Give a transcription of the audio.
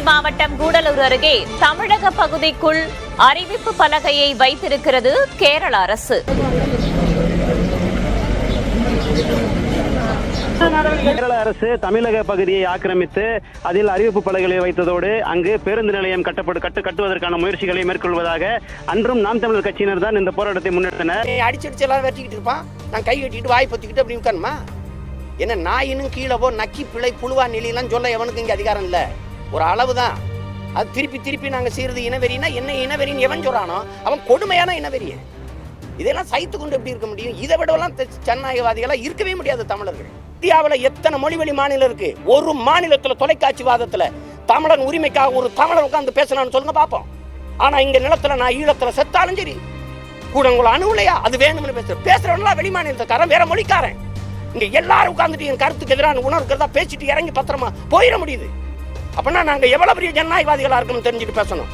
மாவட்டம் கூடலூர் அருகே தமிழக பகுதிக்குள் அறிவிப்பு பலகையை வைத்திருக்கிறது கேரள அரசு. கேரள அரசு தமிழக பகுதியை ஆக்கிரமித்து அதில் அறிவிப்பு பலகைகளை வைத்ததோடு அங்கு பேருந்து நிலையம் கட்டுவதற்கான முயற்சிகளை மேற்கொள்வதாக அன்றும் நாம் தமிழர் கட்சியினர் தான் இந்த போராட்டத்தை முன்னெடுத்தனர். அடிச்சு எல்லாரும் வெட்டிக்கிட்டு இருப்பான், நான் கை கட்டிட்டு வாய் பத்திக்கிட்டு அப்படி உட்காருமா? என்ன நாயினும் கீழே போ நக்கி பிள்ளை புழுவா நிலையெல்லாம் சொல்ல எவனுக்கு இங்கே அதிகாரம் இல்லை. ஒரு அளவு தான். அது திருப்பி நாங்கள் செய்யறது இனவெறினா என்ன இனவெறின்னு எவன் சொல்றானோ அவன் கொடுமையான இனவெறிய. இதெல்லாம் சைத்து கொண்டு எப்படி இருக்க முடியும்? இதை விடலாம் ஜனநாயகவாதிகளாக இருக்கவே முடியாது தமிழர்கள். இந்தியாவில் எத்தனை மொழிவழி மாநிலம் இருக்கு? ஒரு மாநிலத்தில் தொலைக்காட்சி வாதத்தில் தமிழன் உரிமைக்காக ஒரு தமிழன் உட்காந்து பேசலாம்னு சொல்லுங்க பார்ப்போம். ஆனா இங்க நிலத்துல நான் ஈழத்துல செத்தாலும் சரி கூட உங்களை அணுவில்லையா அது வேணும்னு பேசுறவங்களா வெளி மாநிலத்துக்காரன் வேற மொழிக்காரன். இங்க எல்லாரும் உட்காந்துட்டு என் கருத்துக்கு எதிரான உணர்வுக்கிறதா பேசிட்டு இறங்கி பத்திரமா போயிட முடியுது. அப்படின்னா நாங்க எவ்வளவு பெரிய ஜனநாயகவாதிகளா இருக்கணும்னு தெரிஞ்சுட்டு பேசணும்.